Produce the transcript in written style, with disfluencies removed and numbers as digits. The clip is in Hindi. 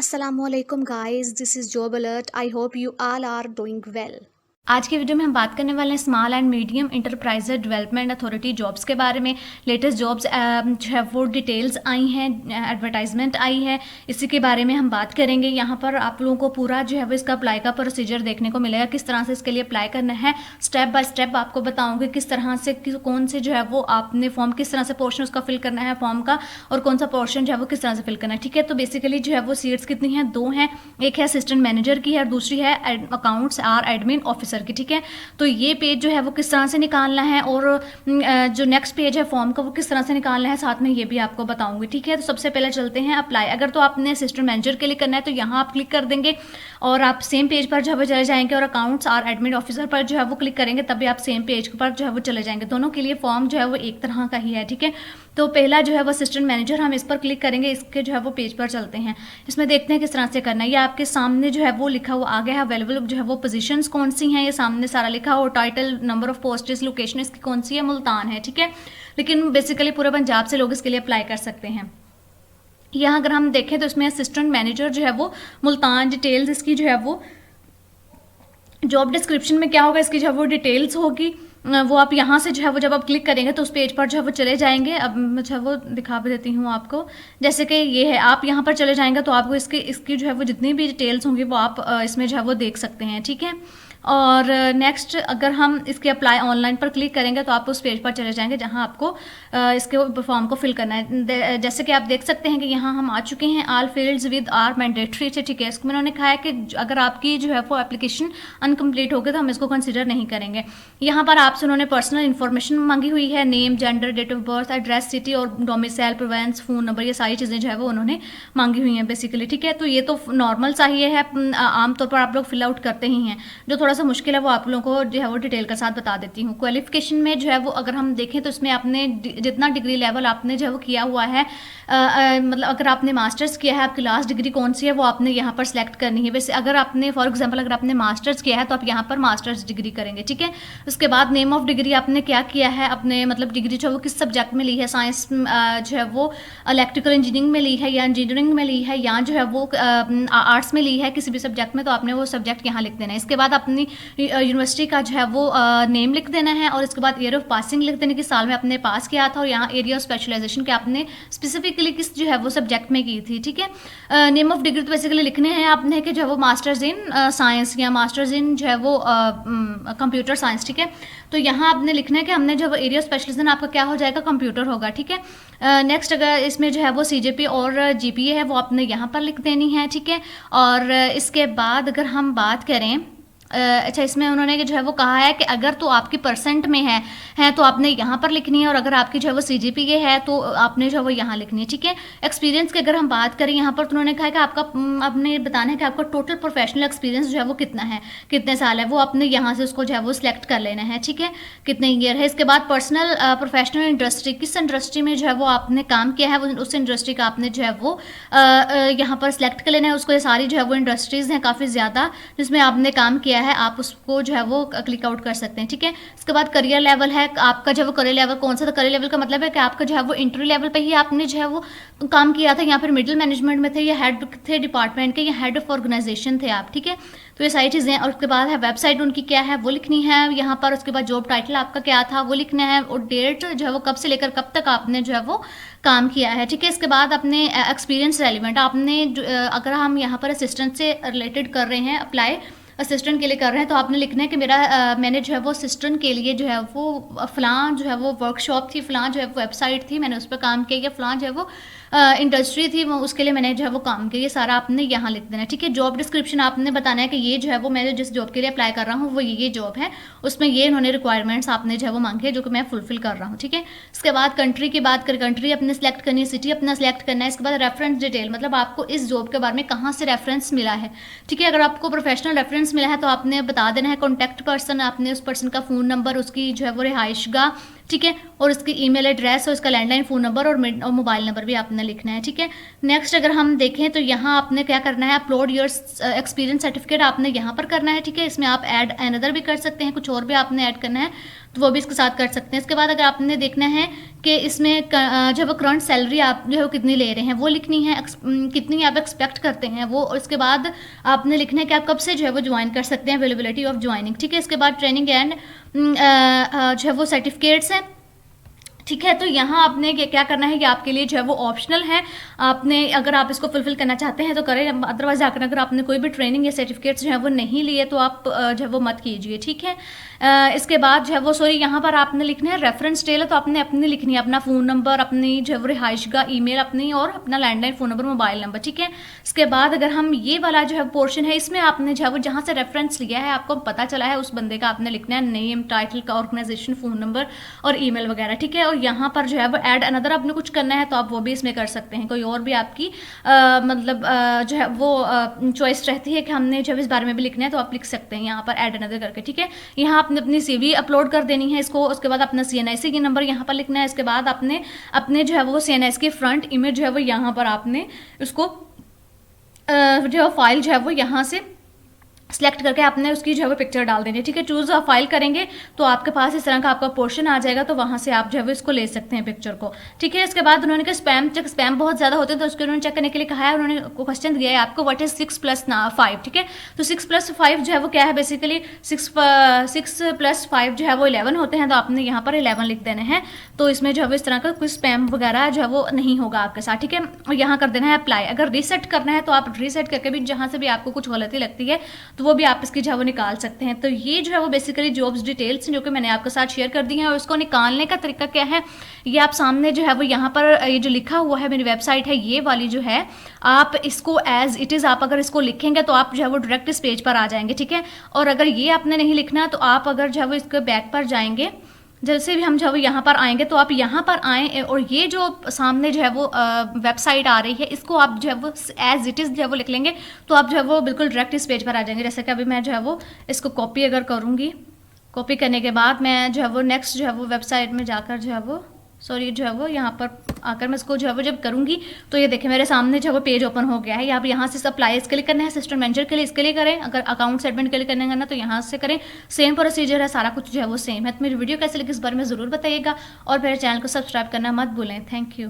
Assalamualaikum guys, this is Job Alert. I hope you all are doing well. आज की वीडियो में हम बात करने वाले हैं small and medium enterprise development authority jobs के बारे में। लेटेस्ट जॉब्स जो है वो डिटेल्स आई हैं, एडवर्टाइजमेंट आई है, इसी के बारे में हम बात करेंगे। यहाँ पर आप लोगों को पूरा जो है वो इसका अप्लाई का प्रोसीजर देखने को मिलेगा, किस तरह से इसके लिए अप्लाई करना है। स्टेप बाय स्टेप आपको बताऊँगी किस तरह से कौन से जो है वो आपने फॉर्म किस तरह से पोर्शन उसका फिल करना है फॉर्म का, और कौन सा पोर्शन जो है वो किस तरह से फिल करना है। ठीक है, तो बेसिकली जो है वो सीट्स कितनी हैं, 2 हैं। एक है असिस्टेंट मैनेजर की है और दूसरी है अकाउंट्स आर एडमिन ऑफिसर की। ठीक है, तो ये पेज जो है वो किस तरह से निकालना है और जो नेक्स्ट पेज है फॉर्म का वो किस तरह से निकालना है, साथ में ये भी आपको बताऊंगी। ठीक है, तो सबसे पहले चलते हैं अप्लाई। अगर तो आपने असिस्टेंट मैनेजर के लिए करना है तो यहाँ आप क्लिक कर देंगे और आप सेम पेज पर जो है वो चले जाएंगे, और अकाउंट्स और एडमिन ऑफिसर पर जो है वो क्लिक करेंगे तभी आप सेम पेज पर जो है वो चले जाएंगे। दोनों के लिए फॉर्म जो है वो एक तरह का ही है। ठीक है, तो पहला जो है वो असिस्टेंट मैनेजर, हम इस पर क्लिक करेंगे, इसके जो है वो पेज पर चलते हैं। इसमें देखते हैं किस तरह से करना है। ये आपके सामने जो है वो लिखा हुआ आ गया है, अवेलेबल जो है वो पोजीशंस कौन सी हैं, ये सामने सारा लिखा हो। Title, number of postage, location इसकी कौन सी है, मुल्तान है। ठीक है, लेकिन बेसिकली पूरे पंजाब से लोग इसके लिए अप्लाई कर सकते हैं। यहाँ अगर हम देखें तो इसमें असिस्टेंट मैनेजर जो है वो मुल्तान, डिटेल्स इसकी जो है वो जॉब डिस्क्रिप्शन में क्या होगा, इसकी जो है वो डिटेल्स होगी, वो आप यहाँ से जो है वो जब आप क्लिक करेंगे तो उस पेज पर जो है वो चले जाएंगे। अब मैं जो है वो दिखा भी देती हूँ आपको, जैसे कि ये है, आप यहाँ पर चले जाएंगे तो आपको इसकी जो है वो जितनी भी डिटेल्स होंगी वो आप इसमें जो है वो देख सकते हैं। ठीक है, और नेक्स्ट अगर हम इसके अप्लाई ऑनलाइन पर क्लिक करेंगे तो आप उस पेज पर चले जाएंगे जहां आपको इसके फॉर्म को फिल करना है। जैसे कि आप देख सकते हैं कि यहाँ हम आ चुके हैं, all fields with are mandatory से। ठीक है, इसमें उन्होंने कहा है कि अगर आपकी जो है वो एप्लीकेशन अनकम्प्लीट होगी तो हम इसको कंसिडर नहीं करेंगे। यहाँ पर आपसे उन्होंने पर्सनल इन्फॉर्मेशन मांगी हुई है, name, gender, date of birth, address, city और डोमिसाइल, प्रोवेंस, फोन नंबर, ये सारी चीज़ें जो है वो उन्होंने मांगी हुई हैं बेसिकली। ठीक है, तो ये तो नॉर्मल सा ही है, आमतौर पर आप लोग फिल आउट करते ही हैं। जो थोड़ा सा मुश्किल है वो आप लोगों को जो है वो डिटेल के साथ बता देती हूँ। क्वालिफिकेशन में जो है वो अगर हम देखें तो इसमें आपने जितना डिग्री लेवल आपने जो है वो किया हुआ है, मतलब अगर आपने मास्टर्स किया है, आपकी लास्ट डिग्री कौन सी है वो आपने यहाँ पर सेलेक्ट करनी है। वैसे अगर आपने फॉर एग्जांपल अगर आपने मास्टर्स किया है तो आप यहाँ पर मास्टर्स डिग्री करेंगे। ठीक है, उसके बाद नेम ऑफ डिग्री आपने क्या किया है, अपने मतलब डिग्री जो है वो किस सब्जेक्ट में ली है, साइंस जो है वो इलेक्ट्रिकल इंजीनियरिंग में ली है या इंजीनियरिंग में ली है या जो है वो आर्ट्स में ली है, किसी भी सब्जेक्ट में, तो आपने वो सब्जेक्ट यहाँ लिख देना है। इसके बाद अपनी यूनिवर्सिटी का जो है वो नेम लिख देना है, और इसके बाद ईयर ऑफ पासिंग लिख देना कि साल में आपने पास किया था, और यहाँ एरिया ऑफ स्पेशलाइजेशन के आपने स्पेसिफिकली किस जो है वो सब्जेक्ट में की थी। ठीक है, नेम ऑफ डिग्री तो बेसिकली लिखने हैं आपने कि जो है वो मास्टर्स इन साइंस या मास्टर्स इन जो है वो कंप्यूटर साइंस। ठीक है, तो यहाँ आपने लिखना है कि हमने जो एरिया ऑफ स्पेशलाइजेशन आपका क्या हो जाएगा, कंप्यूटर होगा। ठीक है, नेक्स्ट अगर इसमें जो है वो सीजीपी और जीपीए है वो आपने यहाँ पर लिख देनी है। ठीक है, और इसके बाद अगर हम बात करें, अच्छा, इसमें उन्होंने जो है वो कहा है कि अगर तो आपकी परसेंट में है तो आपने यहाँ पर लिखनी है, और अगर आपकी जो है वो सीजीपीए है तो आपने जो है वो यहाँ लिखनी है। ठीक है, एक्सपीरियंस की अगर हम बात करें यहाँ पर तो उन्होंने कहा है कि आपका आपने बताना है कि आपका टोटल प्रोफेशनल एक्सपीरियंस जो है वो कितना है, कितने साल है, वो आपने यहाँ से उसको जो है वो सिलेक्ट कर लेना है। ठीक है, कितने ईयर है। इसके बाद पर्सनल प्रोफेशनल इंडस्ट्री, किस इंडस्ट्री में जो है वो आपने काम किया है, वो उस इंडस्ट्री का आपने जो है वो यहाँ पर सिलेक्ट कर लेना है। उसको ये सारी जो है वो इंडस्ट्रीज़ हैं काफ़ी ज़्यादा जिसमें आपने काम किया है, आप उसको जो है वो क्लिक आउट कर सकते हैं। ठीक है, इसके बाद करियर लेवल है, आपका जो है वो करियर लेवल कौन सा था। करियर लेवल का मतलब है कि आपका जो है वो इंटरव्यू लेवल पे ही आपने जो है वो काम किया था, यहाँ पर मिडिल मैनेजमेंट में थे या हेड थे डिपार्टमेंट के या हेड ऑफ ऑर्गेनाइजेशन थे आप। ठीक है, तो ये सारी चीज़ें, और उसके बाद है वेबसाइट उनकी क्या है वो लिखनी है यहाँ पर। उसके बाद जॉब टाइटल आपका क्या था वो लिखना है, और डेट जो है वो कब से लेकर कब तक आपने जो है वो काम किया है। ठीक है, इसके बाद अपने एक्सपीरियंस रेलिवेंट आपने अगर हम यहाँ पर असिस्टेंट से रिलेटेड कर रहे हैं, अप्लाई असिस्टेंट के लिए कर रहे हैं, तो आपने लिखना है कि मैंने जो है वो असिस्टेंट के लिए जो है वो फलां जो है वो वर्कशॉप थी, फलां जो है वो वेबसाइट थी, मैंने उस पर काम किया, या फलां जो है वो इंडस्ट्री थी वो उसके लिए मैंने जो है वो काम किया, ये सारा आपने यहाँ लिख देना है। ठीक है, जॉब डिस्क्रिप्शन आपने बताना है कि ये जो है वो मैं जिस जॉब के लिए अप्लाई कर रहा हूँ वो ये जॉब है, उसमें ये उन्होंने रिक्वायरमेंट्स आपने जो है वो मांगी है जो कि मैं फुलफिल कर रहा हूँ। ठीक है, इसके बाद कंट्री की बात करें, कंट्री अपने सेलेक्ट करनी है, सिटी अपना सेलेक्ट करना है। इसके बाद रेफरेंस डिटेल, मतलब आपको इस जॉब के बारे में कहाँ से रेफरेंस मिला है। ठीक है, अगर आपको प्रोफेशनल रेफरेंस मिला है तो आपने बता देना है कॉन्टैक्ट पर्सन, आपने उस पर्सन का फ़ोन नंबर, उसकी जो है वो रिहाइशगाह, ठीक है, और उसकी ईमेल एड्रेस और उसका लैंडलाइन फ़ोन नंबर और मोबाइल नंबर भी आपने लिखना है। ठीक है, नेक्स्ट अगर हम देखें तो यहाँ आपने क्या करना है, अपलोड योर एक्सपीरियंस सर्टिफिकेट आपने यहाँ पर करना है। ठीक है, इसमें आप ऐड अनदर भी कर सकते हैं, कुछ और भी आपने ऐड करना है तो वो भी इसके साथ कर सकते हैं। इसके बाद अगर आपने देखना है कि इसमें जो वो करंट सैलरी आप जो है कितनी ले रहे हैं वो लिखनी है, कितनी आप एक्सपेक्ट करते हैं वो, और इसके बाद आपने लिखना है कि आप कब से जो है वो ज्वाइन कर सकते हैं, अवेलेबिलिटी ऑफ ज्वाइनिंग, ठीक है। इसके बाद ट्रेनिंग एंड जो है वो सर्टिफिकेट्स हैं, ठीक है। तो यहाँ आपने क्या करना है कि आपके लिए जो है वो ऑप्शनल है, आपने अगर आप इसको फुलफिल करना चाहते हैं तो करें, अदरवाइज अगर आपने कोई भी ट्रेनिंग या सर्टिफिकेट्स जो है वो नहीं लिए तो आप जो है वो मत कीजिए, ठीक है। इसके बाद जो है वो यहाँ पर आपने लिखना है रेफरेंस डिटेल, तो आपने अपनी लिखनी है, अपना फ़ोन नंबर, अपनी जो है वो रिहाइश का ईमेल अपनी, और अपना landline phone number, mobile number, ठीक है। इसके बाद अगर हम ये वाला जो है पोर्शन है, इसमें आपने जो है वो जहाँ से रेफरेंस लिया है, आपको पता चला है उस बंदे का, आपने लिखना है नेम, टाइटल का, ऑर्गेनाइजेशन, फ़ोन नंबर और ईमेल वगैरह, ठीक है। और यहाँ पर जो है वो ऐड अनदर आपने कुछ करना है तो आप वो भी इसमें कर सकते हैं, कोई और भी आपकी मतलब जो है वो चॉइस रहती है कि हमने जब इस बारे में भी लिखना है तो आप लिख सकते हैं यहाँ पर ऐड अनदर करके, ठीक है। यहाँ आपने अपनी CV अपलोड कर देनी है इसको, उसके बाद अपना CNIC की नंबर यहाँ पर लिखना है, इसके बाद आपने अपने जो है वो CNIC की फ्रंट इमेज जो है वो यहाँ पर आपने उसको जो है फाइल जो है वो यहाँ से सिलेक्ट करके आपने उसकी जो है वो पिक्चर डाल देनी है, ठीक है। चूज अ फाइल करेंगे तो आपके पास इस तरह का आपका पोर्शन आ जाएगा, तो वहाँ से आप जो है वो इसको ले सकते हैं पिक्चर को, ठीक है। इसके बाद उन्होंने कहा स्पैम चेक, स्पैम बहुत ज़्यादा होते हैं तो उसको उन्होंने चेक करने के लिए कहा है, उन्होंने क्वेश्चन दिया है आपको व्हाट इज 6+5, ठीक है। तो 6+5 जो है वो क्या है, बेसिकली 6+5 जो है वो 11 होते हैं, तो आपने यहाँ पर 11 लिख देने हैं, तो इसमें जो है वो इस तरह का कोई स्पैम वगैरह जो है वो नहीं होगा आपके साथ, ठीक है। और यहाँ कर देना है अप्लाई। अगर रीसेट करना है तो आप रीसेट करके भी जहाँ से भी आपको कुछ गलती लगती है तो वो भी आप इसकी जो है वो निकाल सकते हैं। तो ये जो है वो बेसिकली जॉब्स डिटेल्स जो कि मैंने आपके साथ शेयर कर दी हैं, और इसको निकालने का तरीका क्या है, ये आप सामने जो है वो यहाँ पर ये जो लिखा हुआ है, मेरी वेबसाइट है ये वाली जो है, आप इसको एज इट इज़ आप अगर इसको लिखेंगे तो आप जो है वो डायरेक्ट इस पेज पर आ जाएंगे, ठीक है। और अगर ये आपने नहीं लिखना तो आप अगर जो है वो इसके बैक पर जाएंगे, जैसे भी हम जो है वो यहाँ पर आएंगे तो आप यहाँ पर आएँ और ये जो सामने जो है वो वेबसाइट आ रही है, इसको आप जो है वो एज इट इज़ जो है वो लिख लेंगे तो आप जो है वो बिल्कुल डायरेक्ट इस पेज पर आ जाएंगे। जैसे कि अभी मैं जो है वो इसको कॉपी अगर करूँगी, कॉपी करने के बाद मैं जो है वो नेक्स्ट जो है वो वेबसाइट में जाकर जो है वो जो है वो यहाँ पर आकर मैं इसको जो है वो जब करूँगी तो ये देखें मेरे सामने जो है वो पेज ओपन हो गया है। आप यहाँ से सप्लाई इसके लिए करना है, असिस्टेंट मैनेजर के लिए इसके लिए करें, अगर अकाउंट एडमिन के लिए करना है तो यहाँ से करें, सेम प्रोसीजर है, सारा कुछ जो है वो सेम है। तो मेरी वीडियो कैसे लगी इस बारे में ज़रूर बताइएगा और मेरे चैनल को सब्सक्राइब करना मत भूलें। Thank you.